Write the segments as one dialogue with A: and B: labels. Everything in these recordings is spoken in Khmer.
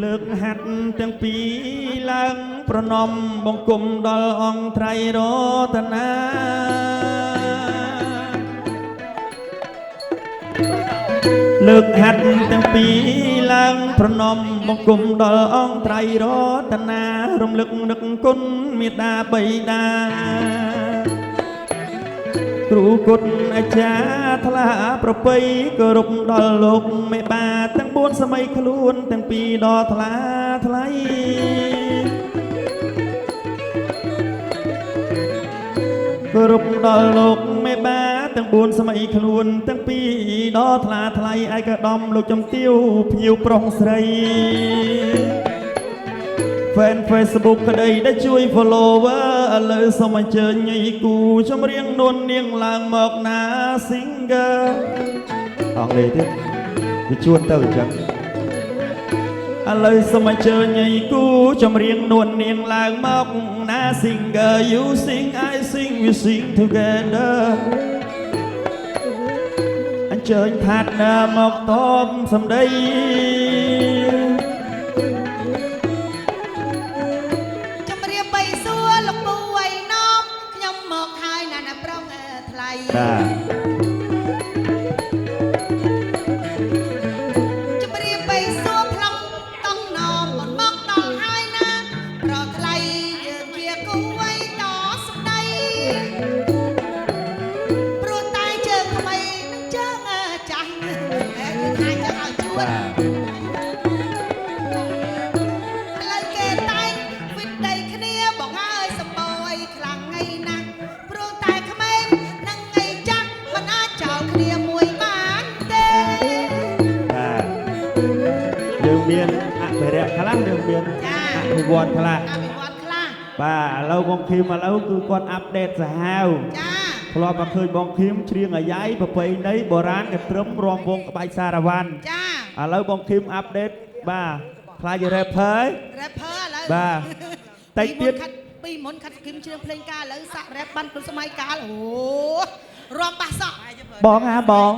A: លើកហាត់ទាំងពីរឡើងប្រណម្យបង្គំដល់អង្គត្រៃរតនាលើកហាត់ទាំងពីរឡើងប្រណម្យបង្គំដល់អង្គត្រៃរតនារំលឹកនឹកគុណមេត្តាបិតាគ្រូគុណអាចារ្យថ្លាប្រពៃគោរពដល់លោកមេបាទាំង4សម័យខ្លួនទាំងពីរដ៏ថ្លាថ្លៃគោរពដល់លោកមេបាទាំង4សម័យខ្លួនទាំងពីរដ៏ថ្លាថ្លៃឯកឧត្តមលោកចំទាវភ្ញៀវប្រុសស្រី Fan Facebook ក្តីដែលជួយ follower ឥឡូវសូមអញ្ជើញញីគូចម្រៀងនួននាងឡើងមកណា singer អង់គ្លេសទៀតវាជួនទៅអញ្ចឹងឥឡូវសូមអញ្ជើញញីគូចម្រៀងនួននាងឡើងមកណា singer you sing I sing we sing together អញ្ជើញ partner មកតបសម្ដី
B: ជំរាបបីសួរផ្លុំតង់ណមមកដល់ហើយណាប្រថ្លៃយើងជាគូវ័យតស្ដីព្រោះតែជើងថ្មីនឹងជើងចាស់តែខាងចាំឲ្យជួនឥឡូវគេតែងវិដីគ្នាបងអើយសម្បោយខ្លាំងថ្ងៃណាព្រោះតែក្មេងនឹងថ្ងៃចាស់មិនអាចចោលគ្នាមួយបានទេ
A: យើងមានអភិរក្សខ្លះយើងមានអភិវឌ្ឍខ្លះបាទឥឡូវបងឃីមឥឡូវគឺគាត់អាប់ដេតសាហាវចាធ្លាប់មកឃើញបងឃីមច្រៀងអាយ៉ៃប្រពៃណីបុរាណកត្រឹមរំវងក្បាច់សារវ័នចាឥឡូវបងឃីមអាប់ដេតបាទខ្លាច rapper ឥឡូវបាទតិចទៀត
B: ពីមុនខាត់គឹមច្រៀងភ្លេងការឥឡូវសាក់ rap បានក្នុងសម័យកាលអូរំបាសសក់
A: បងអាបង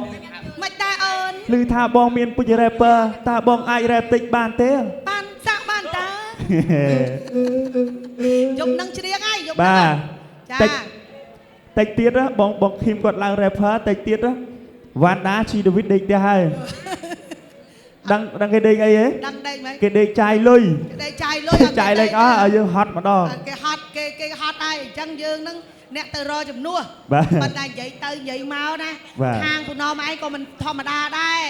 B: មិនតែអូន
A: ឮថាបងមានពុជ rapper តើបងអាច rap តិចបានទេ
B: បានសាក់បានតើយប់នឹងច្រៀងហើយយប់
A: បាទតិចទៀតបងឃីមគាត់ឡើង rapper តិចទៀតវ៉ាន់ដាជីដាវីតដេកទៀតហើយដឹងគេដេកអីហ៎
B: ដឹងដេកហ្មង
A: គេដេកចាយលុយ
B: គេដេកចាយលុយ
A: ចាយលេខអស់ឲ្យយើងហត់ម្ដង
B: គេហត់គេហត់ហើយអញ្ចឹងយើងនឹងអ្នកទៅរកជំនួសប៉ុន្តែនិយាយទៅនិយាយមកណាខាងពូណមឯងក៏មិនធម្មតាដែរ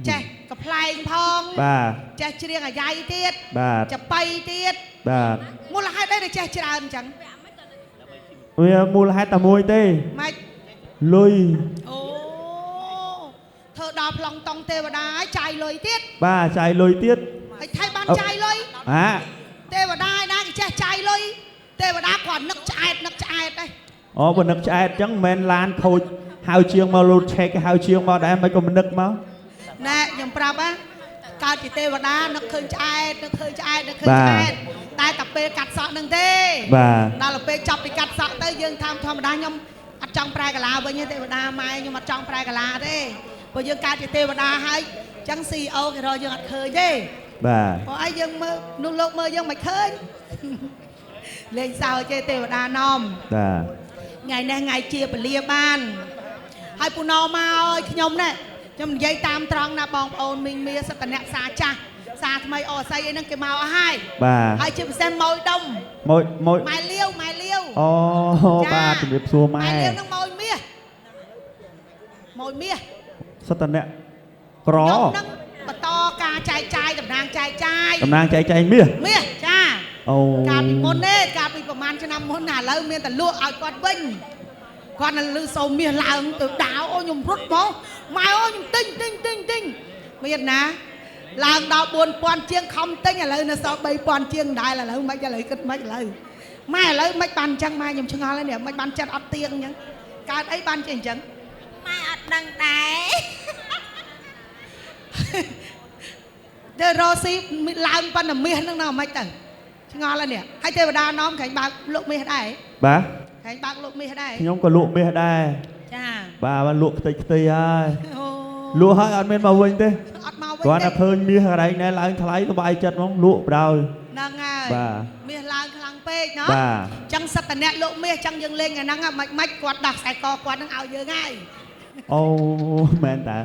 B: ចេះកំ pl ែងផងបាទចេះច្រៀងអាយ៉ៃទៀតបាទចបៃទៀតបាទមូលហេតុអីដែលចេះច្រើនអញ្ចឹង
A: វាមូលហេតុតែមួយទេ
B: ម៉េច
A: លុយ
B: អូធ្វើដល់ប្លង់តង់ទេវតាឲ្យចាយលុយទៀត
A: បាទចាយលុយទៀត
B: ហើយថៃបានចាយលុយទេវតាឯណាគេចេះចាយលុយទេវតាគាត់នឹកឆ្អែតទេ
A: អូបើនឹកឆ្អែតអញ្ចឹងមិនមែនឡានខូចហៅជាងមកលូតឆេកហៅជាងមកដែរមិនក៏មិននឹកមក
B: ណែខ្ញុំប្រាប់កើតជាទេវតានឹកឃើញឆ្អែតតែតែពេលកាត់សក់នឹងទេដល់ពេលចាប់ពីកាត់សក់ទៅយើងតាមធម្មតាខ្ញុំអត់ចង់ប្រែកាឡាវិញទេទេវតាម៉ែខ្ញុំអត់ចង់ប្រែកាឡាទេព្រោះយើងកើតជាទេវតាហើយអញ្ចឹង CEO គេរកយើងអត់ឃើញទេ
A: បាទ
B: ព្រោះអីយើងមើលនោះលោកមើលយើងមិនឃើញលេងសើចទេវតាណម
A: បាទ
B: ថ្ងៃនេះថ្ងៃជាពលាបានហើយពូណោមកឲ្យខ្ញុំណាខ្ញុំនិយាយតាមត្រង់ណាបងប្អូនមីងមាសតនៈសាចាស់សាថ្មីអស័យអីហ្នឹងគេមកអស់ហើយ
A: បាទ
B: ហើយជាពិសេសម៉ួយដុំ
A: ម៉ួយ
B: ម៉ែលាវ
A: អូបាទជំរាបសួរម៉ែ
B: ម៉ែលាវហ្នឹងម៉ួយមាស
A: សតនៈក្រ
B: ហ្នឹងបន្តការចែកចាយតំណាងចែកចាយ
A: មាស
B: ចា
A: អូ
B: កាលពីមុនទេកាលពីប្រហែលឆ្នាំមុនណាឥឡូវមានតែលក់ឲ្យគាត់វិញគាត់នៅលឺសូមមាសឡើងទៅដាវអូខ្ញុំរត់មកម៉ែអូខ្ញុំទិញមានណាឡើងដល់4000ជាងខំទិញឥឡូវនៅសល់3000ជាងដែរឥឡូវមិនឥឡូវគិតមិនឥឡូវម៉ែឥឡូវមិនបានអញ្ចឹងម៉ែខ្ញុំឆ្ងល់ហើយនេះមិនបានចិត្តអត់ទៀងអញ្ចឹងកើតអីបានជាអញ្ចឹងម៉ែអត់ដឹងដែរទៅរស់ស៊ីឡើងប៉ុណ្ណាមាសហ្នឹងណាមិនទៅឆ្ងល់ហើយនេះហើយទេវតានាំខាញ់បើកលក់មាសដែរ
A: បាទ
B: ខាញ់បើកលក់មាសដែរ
A: ខ្ញុំក៏លក់មាសដែរ
B: ចា
A: បាទបានលក់ខ្ទេចហើយលក់ហើយអត់មានមកវិញទេ
B: អត់មក
A: គាត់តែឃើញមាសអីណែឡើងថ្លៃសบายចិត្តហ្មងលក់ប្រោយ
B: ហ្នឹងហើយ
A: បាទ
B: មាសឡើងខ្លាំងពេកណោះ
A: បាទ
B: ចឹងសិតតអ្នកលក់មាសចឹងយើងលេងអាហ្នឹងមិនគាត់ដោះខ្សែកគាត់ហ្នឹងឲ្យយើងហើយ
A: អូមែនតា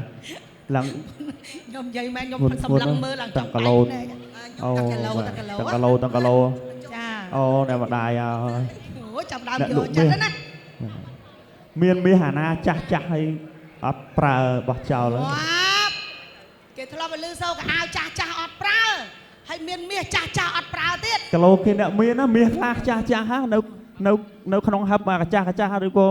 A: ឡើង
B: ខ្ញុំនិយាយមែនខ្ញុំ
A: មុន
B: សម្លឹងមើលឡើង
A: តាំងគីឡូ
B: អូតាំងគីឡូ
A: តាំងគីឡូ
B: ចា
A: អូតែម្ដាយអើយ
B: អូចាប់ដើមយកចិត្តណា
A: មានមាសអាណាចាស់ហើយអត់ប្រើបោះចោល
B: វ៉ាគេធ្លាប់ទៅលឺសូរកអាវចាស់អត់ប្រើហើយមានមាសចាស់អត់ប្រើទៀត
A: គីឡូគេអ្នកមានណាមាសខ្លះចាស់ហ่าនៅក្នុងហឹបមកចាស់ឬក៏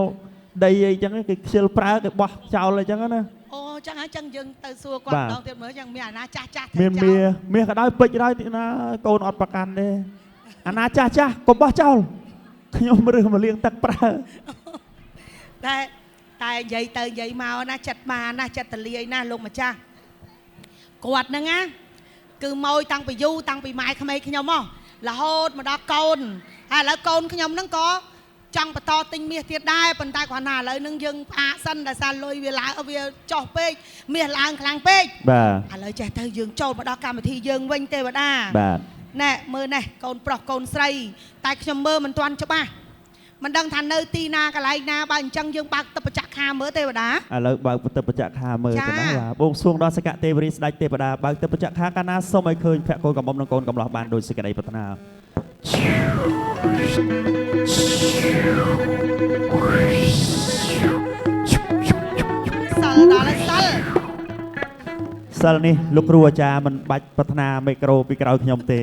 A: ដីអីចឹងគេខ្ជិលប្រើគេបោះចោលអីចឹងណា
B: អូចឹងហើយចឹងយើងទៅសួរគាត់ម្ដងទៀតមើលចឹងមានអាណាចាស់
A: មានមាសក៏ដោយពេជ្រហើយណាកូនអត់ប្រកាន់ទេអាណាចាស់កុំបោះចោលខ្ញុំរើសមកលៀងទឹកប្រើ
B: តែនិយាយទៅនិយាយមកណាចិត្តបានណាចិត្តតលាយណាលោកម្ចាស់គាត់ហ្នឹងណាគឺម៉ួយតាំងពីយូរតាំងពីម៉ែក្មេងខ្ញុំហ៎រហូតមកដល់កូនហើយឥឡូវកូនខ្ញុំហ្នឹងក៏ចង់បន្តទិញមាសទៀតដែរប៉ុន្តែគាត់ណាឥឡូវហ្នឹងយើងផ្អាកសិនដោយសារលុយវាឡើងវាចុះពេកមាសឡើងខ្លាំងពេក
A: បាទ
B: ឥឡូវចេះទៅយើងចូលមកដល់កម្មវិធីយើងវិញទេវតា
A: បាទ
B: ណែមើលណែកូនប្រុសកូនស្រីតែខ្ញុំមើលមិនទាន់ច្បាស់មិនដឹងថានៅទីណាកន្លែងណាបើអញ្ចឹងយើងបើកទឹកបច្ចៈខាមើលទេវតា
A: ឥឡូវបើកទឹកបច្ចៈខាមើលទៅណាបាទបួងសួងដល់សកទេវរីស្ដេចទេវតាបើកទឹកបច្ចៈខាកាលណាសូមឲ្យឃើញភក្កូនកំមុំនិងកូនកំឡោះបានដោយសេចក្តីប្រាថ្នា
B: សិលដល់ហើយសិល
A: សិលនេះលោកគ្រូអាចារ្យមិនបាច់ប្រាថ្នាមីក្រូពីក្រោយខ្ញុំទេ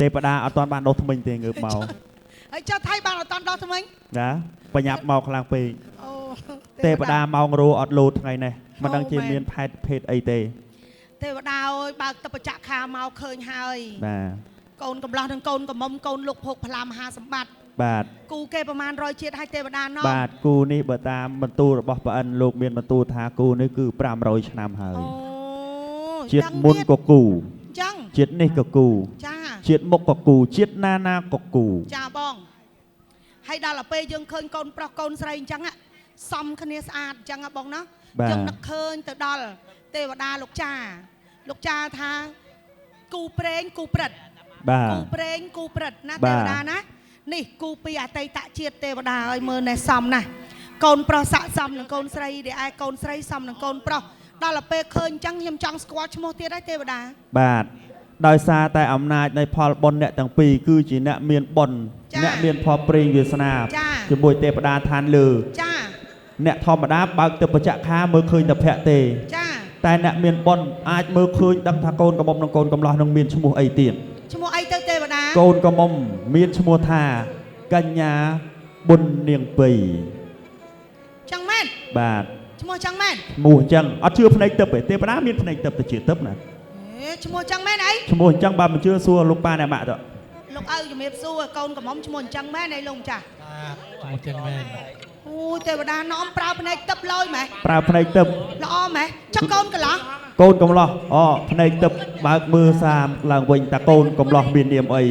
A: ទេវតាអត់ទាន់បានដុសថ្មិញទេងើបមក
B: ហើយចុះថៃបានអត់តន់ដល់ថ្មិញ
A: ណាបញ្ញាប់មកខ្លាំងពេក
B: អូ
A: ទេវតាម៉ោងរੂអត់លោតថ្ងៃនេះមិនដឹងជាមានផែនភេទអីទេ
B: ទេវតាអើយបើកទឹកបច្ចៈខាមកឃើញហើយ
A: បាទ
B: កូនកំឡោះនិងកូនកំមុំកូនលោកភោគផ្លាមហាសម្បត្តិ
A: បាទ
B: គូគេប្រមាណ100ជាតិឲ្យទេវតាណោះ
A: បាទគូនេះបើតាមបន្ទូលរបស់ព្រះអិនលោកមានបន្ទូលថាគូនេះគឺ500ឆ្នាំហើយ
B: អូ
A: ជាតិមុនក៏គូ
B: ចឹង
A: ជាតិនេះក៏គូ
B: ចា
A: ជាតិមុខក៏គូជាតិណាក៏គូ
B: ចាបងហើយដល់ទៅពេលយើងឃើញកូនប្រុសកូនស្រីអញ្ចឹងសំគ្នាស្អាតអញ្ចឹងបងណាយើងនឹកឃើញទៅដល់ទេវតាលោកចាថាគូព្រេងគូព្រឹត្ត
A: បាទ
B: គូព្រេងគូព្រឹត្តណាទេវតាណានេះគូពីអតីតជាតិទេវតាឲ្យមើលណែសំណាកូនប្រុសស័ក្តិសមនឹងកូនស្រីដែលឯកូនស្រីសមនឹងកូនប្រុសដល់ទៅពេលឃើញអញ្ចឹងខ្ញុំចង់ស្គាល់ឈ្មោះទៀតហើយទេវតា
A: បាទដោយសារតែអំណាចនៃផលបុណ្យអ្នកទាំងពីរគឺជាអ្នកមានបុណ្យអ្នកមានផលព្រេងវាសនាជាមួយទេវតាឋានលើ
B: ចា
A: អ្នកធម្មតាបើកទឹកបច្ចៈខាមើលឃើញតែភ័ក្រទេ
B: ចា
A: តែអ្នកមានបុណ្យអាចមើលឃើញដឹងថាកូនកំមុំនិងកូនកំឡោះនឹងមានឈ្មោះអីទៀត
B: ឈ្មោះអីទៅទេវតា
A: កូនកំមុំមានឈ្មោះថាកញ្ញាប៊ុននាងពី
B: ចឹងមែន
A: បាទ
B: ឈ្មោះចឹងមែន
A: ឈ្មោះអញ្ចឹងអត់ជឿភ្នែកទឹកទេទេវតាមានភ្នែកទឹកទៅជាទឹកណា
B: ឈ្មោះចឹងមែនអី
A: ឈ្មោះអញ្ចឹងបើមិនជឿសួរលោកប៉ាអ្នកម៉ាក់ទៅ
B: លោកឪជំរាបសួរកូនកំមុំឈ្មោះអញ្ចឹងមែនអីលោកម្ចាស់
C: ឈ្មោះចឹងមែន
B: អូទេវតានាំប្រើភ្នែកទឹកលយម៉េះ
A: ប្រើភ្នែកទឹក
B: ល្អម៉េះចុះកូនកន្លោះ
A: កូនកំឡោះអូភ្នែកទឹកបើកមើលសាមឡើងវិញតាកូនកំឡោះមាននាមអី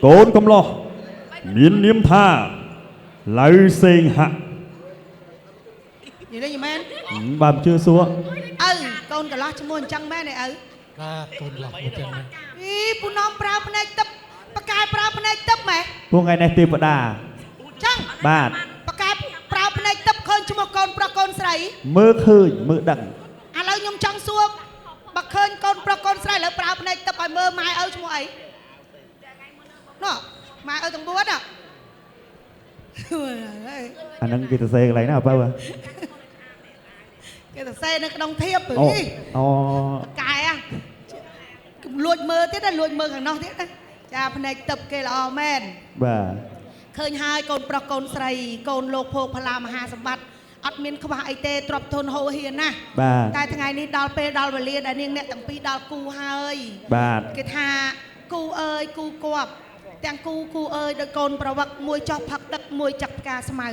A: កូនកំឡោះមាននាមថាឡៅសេងហៈ
B: និយាយមែន
A: បើមិនជឿសួរ
B: ឪកូនកន្លោះឈ្មោះអញ្ចឹងមែនអីឪ
C: បាទកូនឡោះឈ្មោះចឹងមែន
B: អីពូនាំប្រើភ្នែកទឹកបកកែប្រើភ្នែកទឹកម៉េះ
A: ពួកថ្ងៃនេះទេវតា
B: ចឹង
A: បាទ
B: បកកែប្រើភ្នែកទឹកឃើញឈ្មោះកូនប្រុសកូនស្រី
A: មើលឃើញមើលដឹង
B: ឥឡូវខ្ញុំចង់សួរបើឃើញកូនប្រុសកូនស្រីឥឡូវប្រើភ្នែកទឹកឲ្យមើលម៉ែឪឈ្មោះអីណ៎ម៉ែឪទាំង4ណា
A: អាហ្នឹងគេទៅសេកន្លែងណាបើ
B: គេទៅសេនៅក្នុងធៀប
A: អូ
B: នេះ
A: អូ
B: កែលួចមើលទៀតណាលួចមើលខាងនោះទៀតណាចាភ្នែកទឹកគេល្អមែន
A: បាទ
B: ឃើញហើយកូនប្រុសកូនស្រីកូនលោកភោគផលាមហាសម្បត្តិអត់មានខ្វះអីទេទ្រព្យធនហូរហៀនណា
A: បាទ
B: តែថ្ងៃនេះដល់ពេលដល់វេលាដែលនាងអ្នកទាំងពីរដល់គូហើយ
A: បាទ
B: គេថាគូអើយគូគប់ទាំងគូអើយដោយកូនប្រវឹកមួយចោះផឹកដឹកមួយចាក់ផ្កាស្មៅ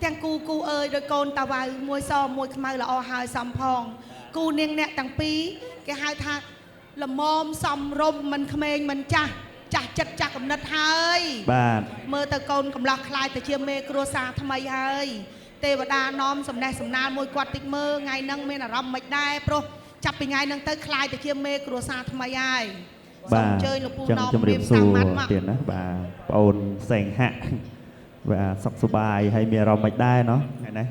B: ទាំងគូអើយដោយកូនតាវ៉ៅមួយសមួយខ្មៅល្អហើយសំផងគូនាងអ្នកទាំងពីរគេហៅថាល្មមសំរុំមិនក្មេងមិនចាស់ចិត្តចាស់កំណត់ហើយ
A: បាទ
B: មើលទៅកូនកំឡោះខ្លាយទៅជាមេគ្រួសារថ្មីហើយទេវតានាំសំណេះសំណាលមួយគាត់តិចមើលថ្ងៃហ្នឹងមានអារម្មណ៍មិនដែរព្រោះ ចាប់ពីថ្ងៃហ្នឹងទៅខ្លាយទៅជាមេគ្រួសារថ្មីហើយ
A: បាទ
B: សូមអញ្ជើញលោកពូ
A: ចឹង
B: ណោម
A: ជំរាបសួរ
B: ម៉ាត់មក
A: ទៀតណាបាទបងអូនសេងហាក់បាទសុខសប្បាយហើយមានអារម្មណ៍មិនដែរเนาะថ្ងៃនេះ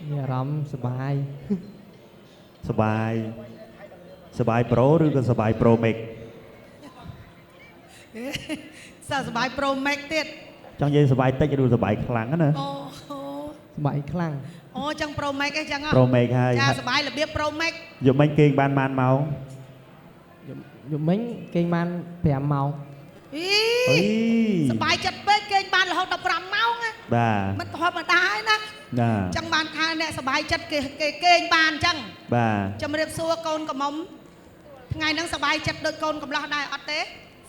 D: មានអារម្មណ៍សប្បាយ
A: សប្បាយប្រូឬក៏សប្បាយប្រូមិក
B: សើសប្បាយប្រូមែកទៀត
A: ចង់និយាយសប្បាយតិចឬសប្បាយខ្លាំងណា
B: អូ
D: សប្បាយខ្លាំង
B: អូចឹងប្រូមែកអីចឹងហ៎
A: ប្រូមិកហើយ
B: ចាសប្បាយរបៀបប្រូមែក
A: យកមិញគេងបានម៉ានម៉ោង
D: យប់មិញគេងបាន5ម៉ោង
B: អី
A: អី
B: សប្បាយចិត្តពេកគេងបានរហូតដល់5ម៉ោងណា
A: បាទ
B: មិនធម្មតាហើយណា
A: ណា
B: ចឹងបានថាអ្នកសប្បាយចិត្តគេគេងបានចឹង
A: បាទ
B: ជំរាបសួរកូនកំមុំថ្ងៃហ្នឹងសប្បាយចិត្តដូចកូនកំឡោះដែរអត់ទេ
E: ស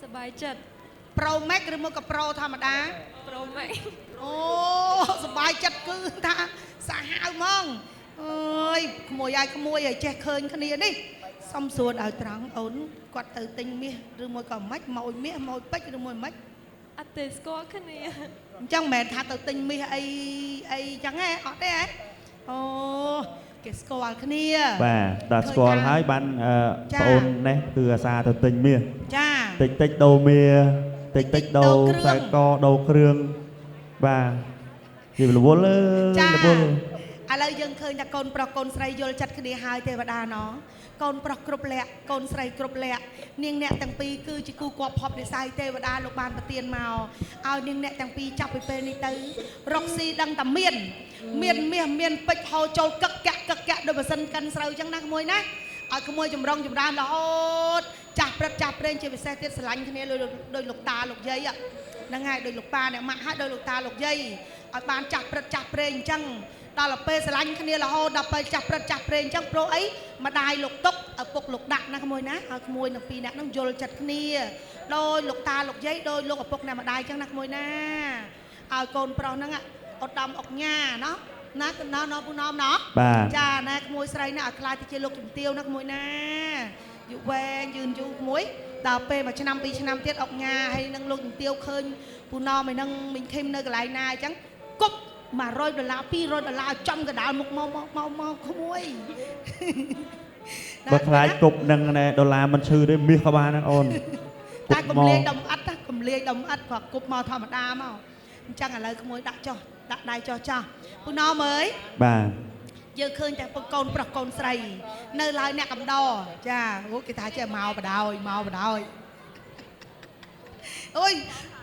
E: ប្បាយចិត្ត
B: ប្រូមែកឬមកក៏ប្រូធម្មតា
E: ប្រូម៉េច
B: អូសប្បាយចិត្តគឺថាសាហាវហ្មងអើយក្មួយឲ្យក្មួយឲ្យចេះឃើញគ្នានេះសុំសួរឲ្យត្រង់អូនគាត់ទៅទិញមាសឬមួយក៏មិនម៉ោចមាសម៉ោចពេជ្រឬមួយមិន
E: អត់ទេស្គាល់គ្នា
B: អញ្ចឹងមិនមែនថាទៅទិញមាសអីចឹងហ៎អត់ទេហ៎អូគេស្គាល់គ្នា
A: បាទដល់ស្គាល់ហើយបានបងអូននេះគឺអាសាទៅទិញមាស
B: ចា
A: តិចដូរមាសតិចដូរខ្សែកដូរគ្រឿងបាទជារវល់រវល់
B: ឥឡូវយើងឃើញថាកូនប្រុសកូនស្រីយល់ចិត្តគ្នាហើយទេវតាណោះកូនប្រុសគ្រប់លក្ខកូនស្រីគ្រប់លក្ខនាងអ្នកទាំងពីរគឺជាគូគប់ភពនិស័យទេវតាលោកបានប្រទានមកឲ្យនាងអ្នកទាំងពីរចាប់ពីពេលនេះទៅរកស៊ីដឹងតែមានមាសមានពេជ្រហូរចូលកឹកកាក់ដោយបើសិនកិនស្រូវចឹងណាក្មួយណាឲ្យក្មួយចម្រុងចម្រើនរហូតចាស់ព្រឹកចាស់ព្រេងជាពិសេសទៀតស្រឡាញ់គ្នាដោយលោកតាលោកយាយហ្នឹងហើយដោយលោកប៉ាអ្នកម៉ាក់ហើយដោយលោកតាលោកយាយឲ្យបានចាស់ព្រឹកចាស់ព្រេងអញ្ចឹងដល់ពេលស្រឡាញ់គ្នារហូតដល់ពេលចាស់ព្រឹកចាស់ព្រេងអញ្ចឹងប្រូអីម្ដាយលោកទុកឪពុកលោកដាក់ណាក្មួយណាឲ្យក្មួយនៅពីរអ្នកហ្នឹងយល់ចិត្តគ្នាដោយលោកតាលោកយាយដោយលោកឪពុកអ្នកម្ដាយអញ្ចឹងណាក្មួយណាឲ្យកូនប្រុសហ្នឹងឧត្តមអុកញ៉ាណោះណាកណ្ដោណោះពូណោមណោះ
A: បាទ
B: ចាណាក្មួយស្រីណាឲ្យខ្លាចទៅជាលោកជំទាវណាក្មួយណាយូរវែងយឺនយូរក្មួយដល់ពេលមួយឆ្នាំពីរឆ្នាំទៀតអុកញ៉ាហើយនឹងលោកជំទាវឃើញពូណោមឯនឹងមីងឃឹមនៅកន្លែងណាអញ្ចឹងគប់$100 $200ចំកណ្ដាលមុខមកក្មួយ
A: បើខ្លាចគប់នឹងដុល្លារមិនឈឺទេមាសក៏បានហ្នឹងអូន
B: តែកុំលាយដុំអិតណាកុំលាយដុំអិតព្រោះគប់មកធម្មតាមកអញ្ចឹងឥឡូវក្មួយដាក់ចុះដាក់ដៃចុះចាស់ពូណោមអើយ
A: បាទ
B: យើងឃើញតែកូនប្រុសកូនស្រីនៅឡើយអ្នកកំដរចាអូគេថាចេះមកបដ ாய் អូយ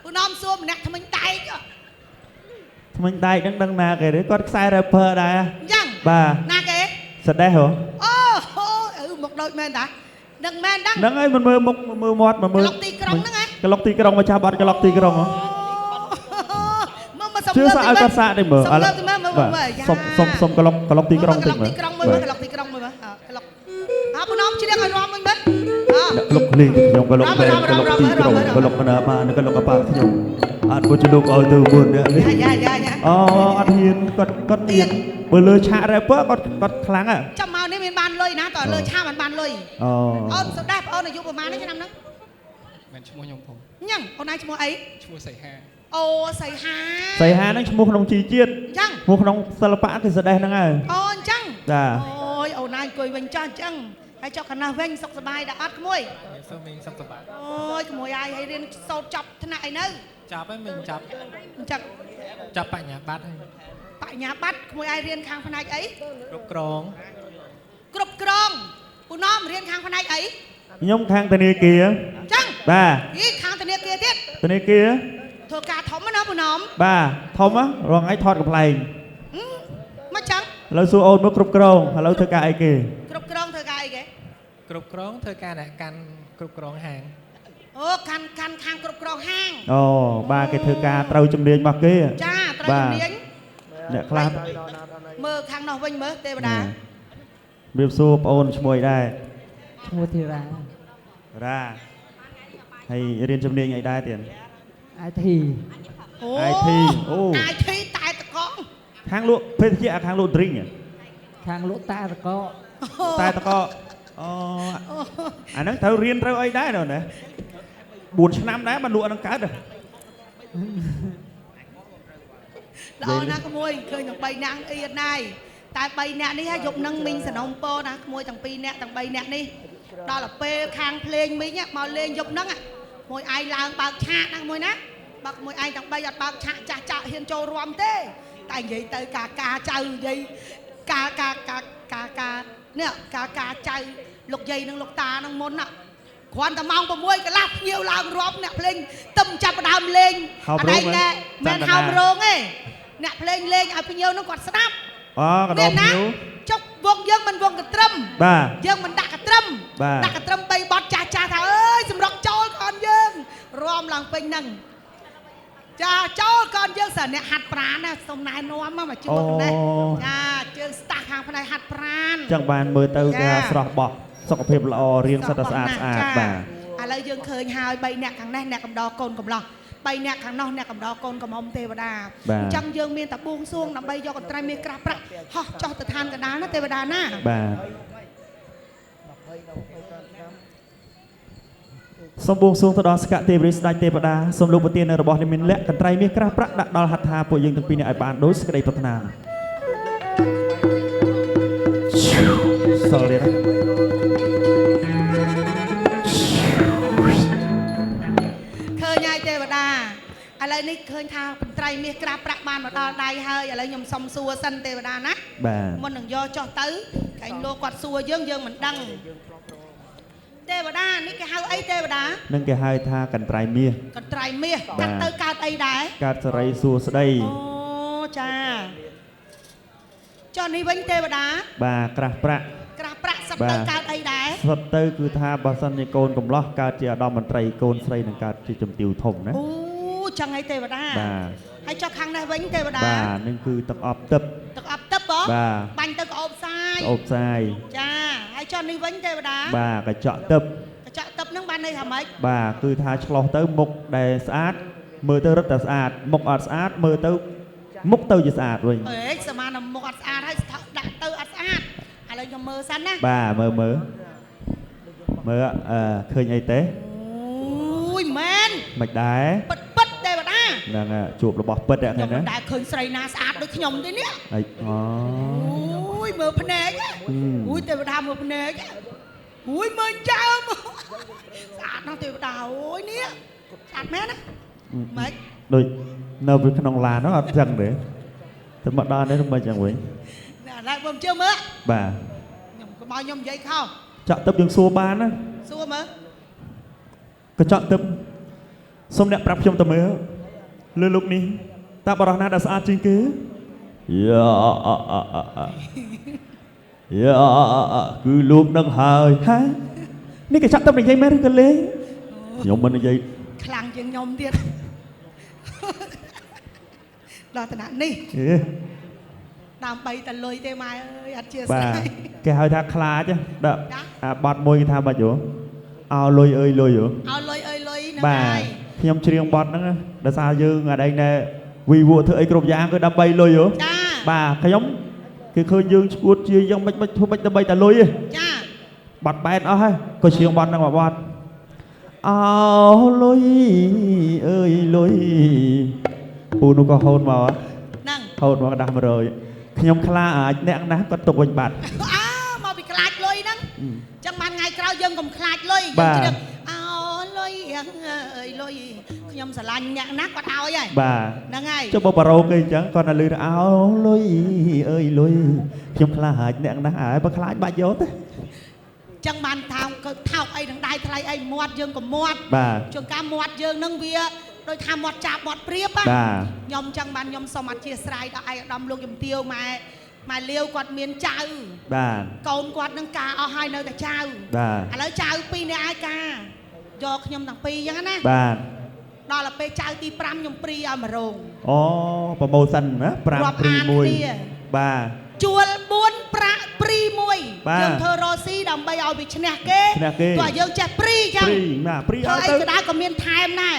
B: ពូណោមសួរម្នាក់ថ្មិញដែក
A: ថ្មិញដែកហ្នឹងដឹងណាគេទេគាត់ខ្សែ rapper ដែរ
B: អញ្ចឹង
A: បាទ
B: ណាគេ
A: សដេះហ៎
B: អូមកដូចមែនតាដឹងមែនតា
A: ហ្នឹងហើយមិនមើលមុខមើលមាត់មើល
B: ក្លុកទីក្រុងហ្នឹងហ៎
A: ក្លុកទីក្រុងមកចាប់បាត់ក្លុកទីក្រុងហ៎
B: មកសុំ
A: ជឿសាឲ្យគាត់សាកទេមើល
B: សុំលើទៅមើល
A: សុំក្លុកទីក្រុងតិច
B: ក្លុក
A: មើល
B: ទីក្រុងមើលក្លុកទីក្រុងមើលក្លុកពូណោមជ្រៀងឲ្យរំមិញមើល
A: ក្លុកលេងខ្ញុំក្លុកមែនក្លុកទីក្រុងក្លុកណាបានក្លុកអប៉ាខ្ញុំអត់ពុជលោកឲ្យទៅមុននេះ
B: យ៉ា
A: អូអត់ហ៊ានគាត់ទៀតបើលើឆាក rapper គាត់ខ្លាំងហ៎
B: ចាំមកនេះមានបានលុយណាតើលើឆាមិនបានលុយ
A: អូ
B: អូនសុដាបងអូនអាយុប្រហែលឆ្នាំហ្នឹង
C: មិនឈ្មោះខ្ញុំផង
B: ញ៉ឹងអូនឯងឈ្មោះអី
C: ឈ្មោះសៃហា
B: អូសៃហា
A: សៃហាហ្នឹងឈ្មោះក្នុងជីជាតិ
B: អញ្ចឹង
A: ឈ្មោះក្នុងសិល្បៈគឺសដេះហ្នឹងហើយ
B: អូអញ្ចឹង
A: ចា
B: អូយអូនឯងអង្គុយវិញចាស់អញ្ចឹងហើយចុះកណ្ដោះវិញសុខសប្បាយដែរអត់ក្មួយ
C: សូមមីងសុខសប្បាយ
B: អូយក្មួយឲ្យរៀនសូត្រចប់ថ្នាក់អីនៅ
C: ចាប់ហើយមីងចាប់
B: អញ្ចឹង
C: ចាប់បញ្ញាបត្រហើយ
B: បញ្ញាបត្រក្មួយឲ្យរៀនខាងផ្នែកអី
C: គ្រប់គ្រង
B: គ្រប់គ្រងពូណោមរៀនខាងផ្នែកអី
A: ខ្ញុំខាងធនាគារ
B: អញ្ចឹង
A: បាទ
B: យីខាងធនាគារទៀត
A: ធនាគារ
B: ធ្វើការធំណាពូណោម
A: បាទធំរងឯងថតកំ pl ែង
B: មកចឹង
A: ឥឡូវសួរអូនមកគ្រប់គ្រងឥឡូវធ្វើការអីគេ
B: គ្រប់គ្រងធ្វើការអីគេ
C: គ្រប់គ្រងធ្វើការអ្នកកាន់គ្រប់គ្រងហាង
B: អូខាន់ខាងគ្រប់គ្រងហាង
A: អូបាទគេធ្វើការត្រូវជំនាញរបស់គេ
B: ចាត្រូវជំនាញ
A: អ្នកខ្លះ
B: មើលខាងនោះវិញមើលទេវតា
A: រៀបសួរបងអូនឈ្មោះអីដែរ
D: ឈ្មោះធីរ៉ា
A: រ៉ាហើយរៀនជំនាញអីដែរទៀត
D: IT
A: IT អូ
B: IT តែតកង
A: ខាងលក់ភេសជ្ជៈខាងលក់ drink
D: ខាងលក់តាតក
A: តែតកអូអាហ្នឹងត្រូវរៀនត្រូវអីដែរណា4ឆ្នាំដែរបានលក់អាហ្នឹងកើត
B: ល្អណាស់ក្មួយឃើញទាំង3ណាំងអៀតណាយ tại bay nè đi ha dục nâng mình sẽ nông po nè môi thằng pi nè thằng bay nè đi đó là pe khang lên mình á màu lên dục nâng á môi ai lang bạc chạ nè môi nè bạc môi ai thằng bay giật bạc chạ chạ chạ hiên châu rom thế tại vậy tới cả chơi vậy cả nè cả chơi lục dây nâng lục ta nâng môn nè quan tâm mong môi cái lạp nhiều làm rom nè lên tâm chặt đam lên ở đây nè men hào rong ấy nè lên ở phía nó còn snap
A: cái đó hiếu
B: chốc vòng dân mình vòng cái trâm
A: bà
B: dân mình đặt cái trâm bay bọt cha thà ơi sầm rọc cho con dân rom lòng pin nâng cha cho con dân sợ nè hạt prán nè sông này nó mà chưa một này cha chưa start hàng này hạt prán
A: chẳng bàn mưa tàu ra sọt bọt sọt phèm lò riêng sọt bà
B: à lời dân khơi hai bay nè thằng này nè cầm đo côn cầm lò bay nè thằng nọ nè cầm đo côn cầm ông tê đà chẳng dương miên tập buông xuông nằm bay do con trai miên cà prạ ho cho tự than cái đá nó tê đà na
A: bà sông buông xuông từ đó sạ tê bris đại tê đà sông lục bờ tiên ở bờ miền lệ con trai miên cà prạ đặt đo hạt thà của dương từng pin này bàn đối với đâyพัฒนาsorry đó
B: khơi nhai tê đàอะไรนี่เคยทาเป็นไตรเมียกราประบานมาตอนใดเฮ้ยอะไรยมซอมซัวสันเทวดานะมันหนึ่งย่อจ่อตื้อไก่โลกอดซัวเยื่อเหมือนดังเทวดานี่แกเฮาไอ้เทวดา
A: นั่นแกให้ทากันไตรเมีย
B: กันไตรเมียกัดตื้อการไอ้ได้
A: การสไลซัวสไล
B: โอ้จ้าจอนี่วันเทวดา
A: บ่ากระประ
B: สับตื้อการไอ้ได้
A: สับตื้อคือทาบาสันในโกนกลมล้อการเจียดอมันไตรโกนไตรหนึ่งการที่จมติวถมนะ
B: จังไงเทวดาให้เจ้าข้างในวันเทวดา
A: นั่นคือตะออบตึบ
B: บ่บันตึกอบทรายจ้าให้เจ้านี่วันเทวด
A: ากระเจาะตึบ
B: นั่งบันในทำไม
A: คือทาฉลองเต้มุกได้สะอาดมือเต้รถแต่สะอาดมุกอดสะอาดมือเต้มุกเต้จะสะอาดเลย
B: สมานะมุกอดสะอาดให้ดักเต้อดสะอาดอะไรจะมือสั้นนะ
A: มือเคยไงเต้
B: อุ้ยแมน
A: ไม่ได้
B: ปัดเทวดา
A: นั่งจูบระบบปัดอย่างนั้นนะ
B: ได้เคยใส่นาสะอาดด้วยขยมด้วยเนี่ย
A: อ๋อ
B: อุ้ยมือพเนกอุ้ยเทวดามือพเนกอุ้ยมือเจ้าสะอาดน้องเทวดาโอ้ยเนี่ยสะอาดแม่นะไม่
A: โดยเนวิขนมลาnóจังเลยแต่มาด้านนี้ทำไมจังเว้ย
B: น่ะได้ผมเชื่อมั้ย
A: บ่า
B: หยมก็บ่ยมใหญ่เข้า
A: เจาะตึบยังซัวบานนะ
B: ซัวมั้ย
A: ก็เจาะตึบสมเด็จปรับชมตะเมื่อเรื่องลูกนี้ตาบรอนาดาสะอาดจริงกืคือลูกนั่งหายฮะนี่ก็เจาะตึบในใจแม่หรือกันเลยยมมันในใจ
B: คลังยังยมเดียดรอขนาดนี้ตามไปแต่เลยเตมายอัดเชียร์ใส่
A: แกหายทาคลาจ้ะเด้อบอดมวยทำมาอยู่เอาลอยอยู่
B: เอาลอยนะ
A: พี่ยมเชียงบอดนั่งดาซายืงอะไรเนี่ยวีวัวเธอไอ้กรบยางก็ดำใบลอยอยู่ขยมคือเคยยืงชุดยืงยังไม่ทุ่มไม่ดำใบแต่ลอยบอดแบนเอาให้ก็เชียงบอดนั่งบอดเอาลอยปูนุก็โหดมาโหดมาดำมาเลยขยมคลาเนี่ยนะก็ตกวันบัด
B: มาไปคลาดเลยนั่งจังมันไงเรายังกับคลาดเลยเอาลอยขยมสลันเนี่ยนักก็เอาใหญ่นั่งไง
A: เจ้าบ่เราเคยจังก่อนน่ะลือเอาลอยขยมคลาเนี่ยนะบ่คลาดบาดยศ
B: จังมันทำก็เท่าไอ้ทั้งได้ทลายไอ้มวดยังกับมวดจงการมวดยังนั่งเวียโดยทำมวดจับมวดเปรียบอ่ะยมจังมันยมสมัติเชียร์สายไอ้ดำลูกยมเตียวมาเลี้ยวกวาดเมียนเจ้าโกนกวาดนังกาเอาให้เนยแต่เจ้าแล้วเจ้าปีในไอ้กายกยมต่างปียังนะดอลเปเจ้าตีปรามยมปรีเอามาลง
A: อ๋อโปรโมชั่นนะปรามปรีมวย
B: จวลบุญประปรีมวยยังเธอโรซี่ดำใบเอาไปชนะเก้ตัวยังจะปรีจังเธอไอ้กระดาษก็มีไทม์น่ะ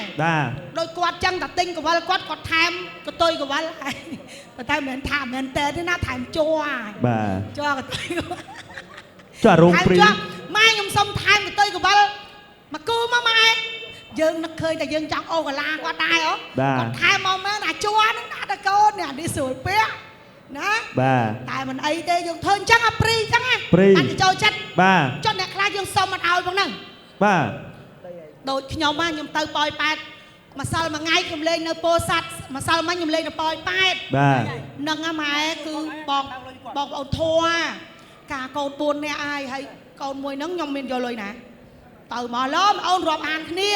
B: โดยกวาดจังตัดติ้งกับว่ากวาดกดไทม์ก็ตัวกับว่าอะไรแต่ไทม์เหมือนไทม์เหมือนเตะที่หน้าไทม์จั่วกับตัว
A: จั่วรงปรี
B: ไม่ยมส้มไทม์กับตัวกับว่ามากู้มาไหมยังนักเคยแต่ยังจังโอกลากว่าได้เหรอกดไทม์มองมาหน้าจั่วนั่นหน้าตะโกนเนี่ยดิสวยเป๊ะ ណា
A: បាទ
B: តែមិនអីទេយើងធ្វើអញ្ចឹងអាព្រីអញ្ចឹងណា
A: ព្រី
B: អត់ទៅចូលចិត្ត
A: បាទ
B: ចុះអ្នកខ្លះយើងសុំអត់ឲ្យផងហ្នឹង
A: បាទ
B: ដូចខ្ញុំហ្នឹងខ្ញុំទៅប៉ោយប៉ែតម្សិលមួយថ្ងៃខ្ញុំលេងនៅពោធិ៍សាត់ម្សិលមិញខ្ញុំលេងនៅប៉ោយប៉ែត
A: បាទ
B: ហ្នឹងម៉ែគឺបងប្អូនធัวការកូន4នាក់អាយហើយកូនមួយហ្នឹងខ្ញុំមានយកលុយណាទៅមកឡូមអូនរាប់អានគ្នា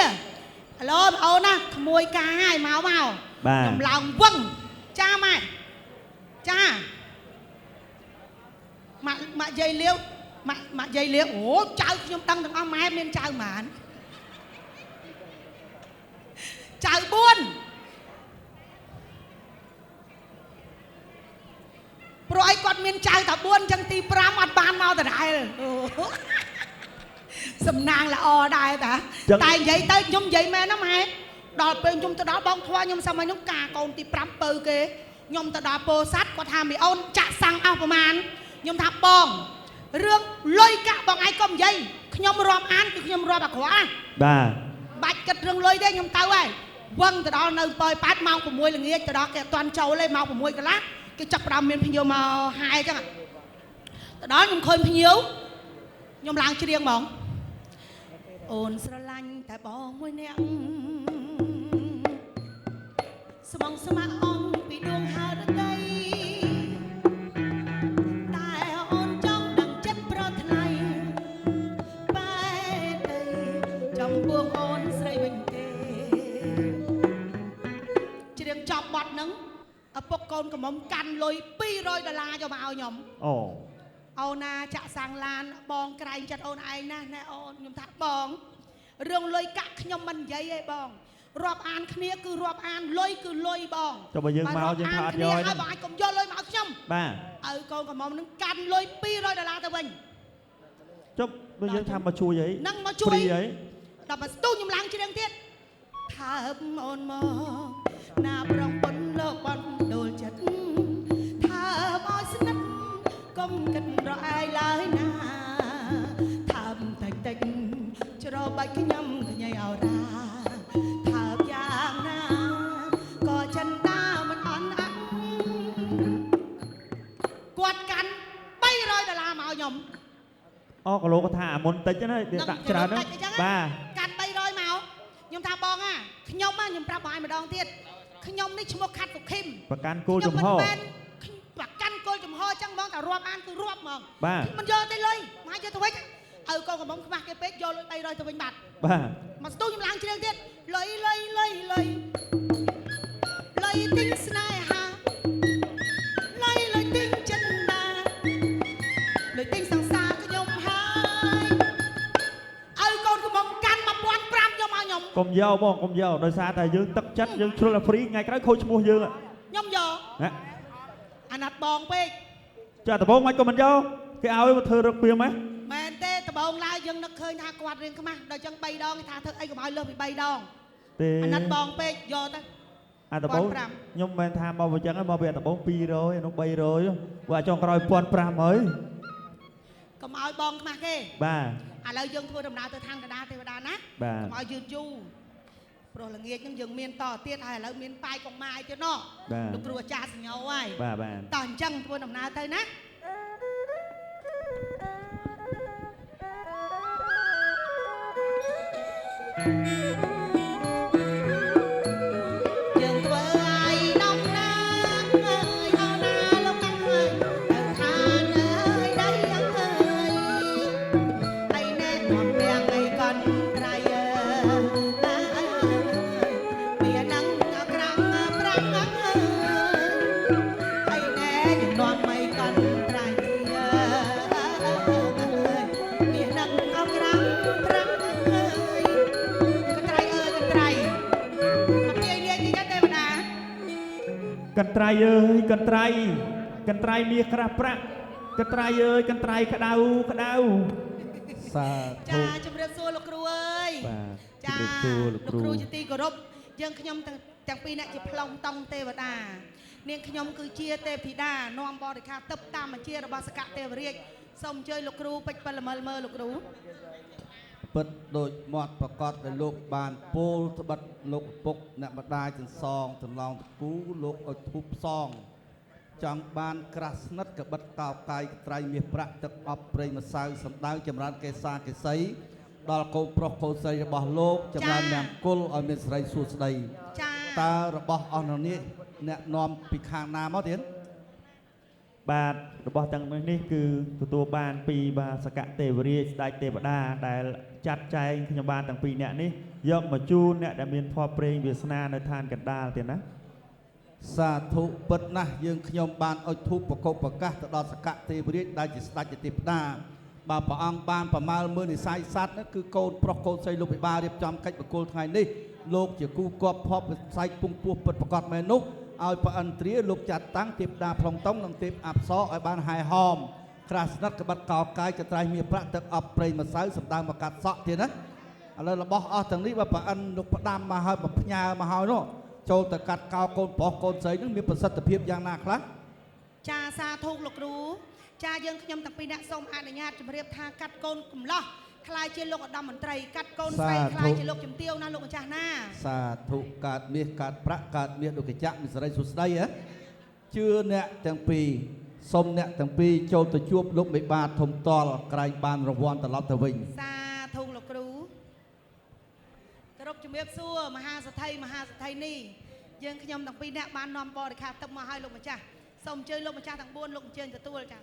B: ឡូមអូនណាក្មួយការហើយមក
A: បាទ
B: ខ្ញុំឡើងវឹងចាម៉ែចាម៉ាក់យាយលាវម៉ាក់យាយលាវអូចៅខ្ញុំដឹងទាំងអស់ម៉ែមានចៅប៉ុន្មានចៅ4ព្រោះអីគាត់មានចៅតែ4អញ្ចឹងទី5អត់បានមកដដែលសំណាងល្អដែរតាតែនិយាយទៅខ្ញុំនិយាយមែនណាម៉ែដល់ពេលខ្ញុំទៅដល់បងធွာខ្ញុំសម័យនោះការកូនទី5ពៅគេខ្ញុំទៅដល់ពោធិ៍សាត់គាត់ថាមីអូនចាក់សាំងអស់ប្រហែលខ្ញុំថាបងរឿងលុយកាក់បងឯងកុំនិយាយខ្ញុំរាប់អានគឺខ្ញុំរាប់អាក្រក់ណា
A: បាទ
B: បាច់គិតរឿងលុយទេខ្ញុំទៅហើយវឹងទៅដល់នៅប៉ោយប៉ែតម៉ោង6ល្ងាចទៅដល់គេអត់ទាន់ចូលទេម៉ោង6កន្លះគេចាប់ផ្ដើមមានភ្ញៀវមកហាយអញ្ចឹងទៅដល់ខ្ញុំឃើញភ្ញៀវខ្ញុំឡើងច្រៀងហ្មងអូនស្រឡាញ់តែបងមួយនាក់ស្មងស្មាក់អងពីដួងហើរដីតែអូនចង់ដឹងចិត្តប្រថ្លៃបែទៅចំពោះអូនស្រីវិញទេច្រៀងចប់បទហ្នឹងឪពុកកូនកំមុំកាន់លុយ$200យកមកឲ្យខ្ញុំ
A: អូ
B: អូនណាចាក់សាំងឡានបងក្រែងចិត្តអូនឯងណាណែអូនខ្ញុំថាបងរឿងលុយកាក់ខ្ញុំមិននិយាយទេបងរាប់អានគ្នាគឺរាប់អានលុយគឺលុយបង
A: ចុះបើយើងមកយើងថាអត់យកទេ
B: បងអាចកុំយកលុយមកឲ្យខ្ញុំ
A: បាទ
B: ឲ្យកូនកំមុំនឹងកាន់លុយ$200ទៅវិញ
A: ចុះបើយើងថាមកជួយអី
B: នឹងមកជួយ
A: ព្រីអី
B: ដល់មកស្ទូខ្ញុំឡើងច្រៀងទៀតថាអូនមកណាប្រងប៉ុនលោកបនដូលចិត្តថាឲ្យស្និទ្ធកុំគិតរអែកឡើយណាថាតិចតិចច្របាច់ខ្ញុំកញ៉ៃអរ៉ាថាយ៉ាងណាក៏ចិនតាមិនអន់អាក់គាត់កាន់$300មកខ្ញុំ
A: អូគីឡូគាត់ថាមុនតិចណាដាក់ច្រើនហ្នឹងបាទ
B: កាន់$300មកខ្ញុំថាបងណាខ្ញុំខ្ញុំប្រាប់បងឯងម្ដងទៀតខ្ញុំនេះឈ្មោះខាត់សុខឹម
A: ប្រកាន់គោលចំហ
B: ប្រកាន់គោលចំហអញ្ចឹងហ្មងតែរាប់អានគឺរាប់ហ្មង
A: បាទ
B: មិនយកទេលុយមកយកទៅវិញឲ្យកូនកំមុំខ្មាស់គេពេកយកលុយ$300ទៅវិញបាត់
A: បាទ
B: មកស្ទូខ្ញុំឡើងច្រៀងទៀតលុយលុយលុយលុយលុយទិញស្នេហាលុយលុយទិញចិនដាលុយទិញសង្សារខ្ញុំហើយឲ្យកូនកំមុំកាន់$1500យកមកខ្ញុំ
A: កុំយកបងកុំយកដោយសារតែយើងទឹកចិត្តយើងជ្រុលតែហ្វ្រីថ្ងៃក្រោយខូចឈ្មោះយើង
B: ខ្ញុំយក
A: ណា
B: អាណត្តិបងពេក
A: ចាដំបងមិនក៏មិនយកគេឲ្យមកធ្វើរឹកពីម៉េច
B: មែនទេដំបងឡើយយើងនឹកឃើញថាគាត់រៀងខ្មាស់ដល់ចឹង3ដងគេថាធ្វើអីកុំឲ្យលើសពី3ដង
A: ទេ
B: អាណត្តិបងពេកយកទៅ
A: អាដំបងខ្ញុំមិនថាមកវិញចឹងមកពីអាដំបង200អានោះ300ព្រោះអាចចុងក្រោយ$1500ហើយក
B: ុំឲ្យបងខ្មាស់គេ
A: បាទ
B: ឥឡូវយើងធ្វើដំណើរទៅທາງកណ្ដាលទេវតាណា
A: បាទ
B: កុំឲ្យយឺតយូរព្រោះល្ងាចហ្នឹងយើងមានតទៀតហើយឥឡូវមានប៉ាយកុងម៉ាយទៀតណោះ
A: បាទ
B: លោកគ្រូអាចារ្យសញ្ញោហើយ
A: បាទបាទ
B: តោះអញ្ចឹងធ្វើដំណើរទៅណាយើងធ្វើឲ្យដំណើរអើយអូនណាលោកណាអើយទៅឋានអើយដៃអើយអីណែនាំទាំងអីកនត្រៃអើយវានឹងអក្រាំងប្រាំងអើយអីណែនាំអីកនត្រៃអើយវានឹងអក្រាំងប្រាំងអើយកន្ត្រៃអើយកន្ត្រៃមកពីលាយទីទេវតា
A: កន្ត្រៃអើយកន្ត្រៃកន្ត្រៃមាសក្រាស់ប្រាក់កន្ត្រៃអើយកន្ត្រៃក្តៅក្តៅសាធុ
B: ចាជំរាបសួរលោកគ្រូអើយ
A: បាទ
B: ចា
A: ជំរាបសួរលោកគ្រូ
B: ជាទីគោរពយើងខ្ញុំទាំងពីរអ្នកជាប្លង់តង់ទេវតានាងខ្ញុំគឺជាទេពធីតានាំបរិខារទឹកតាមបញ្ជារបស់សកទេវរាជសូមអញ្ជើញលោកគ្រូពេជ្រពលមើលលោកគ្រូ
F: ពិតដូចមាត់ប្រកាសដែលលោកបានពោលត្បិតលោកឪពុកអ្នកម្ដាយទាំងសងទាំងឡងតគូលោកឲ្យធូបផ្សង ចង់បានក្រាស់ស្និទ្ធកបិតកោកាយត្រៃមាសប្រាក់ទឹកអប់ព្រៃម្សៅសម្ដៅចម្រើនកេសាកេសីដល់កូនប្រុសកូនស្រីរបស់លោកចម្រើនមង្គលឲ្យមានសិរីសួស្តី
B: ចា
F: តើរបស់អស់នេះអ្នកនាំពីខាងណាមកទៀត
A: បាទរបស់ទាំងនេះគឺទទួលបានពីបាទសកទេវរាជស្ដេចទេវតាដែលចាត់ចែងខ្ញុំបានទាំងពីរអ្នកនេះយកមកជូនអ្នកដែលមានភ័ព្វព្រេងវាសនានៅឋានកណ្ដាលទៀតណា
F: សាធុពិតណាស់យើងខ្ញុំបានអុជធូបប្រកបប្រកាសទៅដល់សកទេវរាជដែលជាស្ដេចទេវតាបើព្រះអង្គបានប្រមាលមើលនិស័យសัตว์គឺកូនប្រុសកូនស្រីលោកពិបាលរៀបចំកិច្ចប្រគល់ថ្ងៃនេះលោកជាគូគប់ភ័ព្វវិស័យពងពោះពិតប្រកបមែននោះឲ្យព្រះឥន្ទ្រាលោកចាត់តាំងទេវតាប្រុងតុងនិងទេពអប្សរឲ្យបានហាយហោមក្រាស់ស្និទ្ធក្បិតកោកាយកត្រៃមាសប្រាក់ទឹកអប់ព្រៃម្សៅសម្ដៅមកកាត់សក់ទៀតណាឥឡូវរបស់អស់ទាំងនេះបើព្រះឥន្ទ្រលោកផ្ដាំមកឲ្យមកផ្ញើមកឲ្យនោះចូលទៅកាត់កោកូនប្រុសកូនស្រីនឹងមានប្រសិទ្ធភាពយ៉ាងណាខ្លះ
B: ចាសាធុលោកគ្រូចាយើងខ្ញុំទាំងពីរអ្នកសូមអនុញ្ញាតជម្រាបថាកាត់កូនកំឡោះខ្លាយជាលោកឧត្តមមន្ត្រីកាត់កូនស្រីខ្លាយជាលោកជំទាវណាលោកម្ចាស់ណា
F: សាធុកើតមាសកើតប្រាក់កើតមាសដូចកញ្ចក់មានសិរីសុស្ដីហ៎ជឿអ្នកទាំងពីរសូមអ្នកទាំងពីរចូលទៅជួបលោកមេបាធំតល់ក្រែងបានរង្វាន់ត្រឡប់ទៅវិញ
B: សាធុលោកគ្រូគោរពជំរាបសួរមហាសទ្ធិនេះយើងខ្ញុំទាំងពីរអ្នកបាននាំបរិខាទឹកមកឲ្យលោកម្ចាស់សូមអញ្ជើញលោកម្ចាស់ទាំង4លោកអញ្ជើញទទួលចា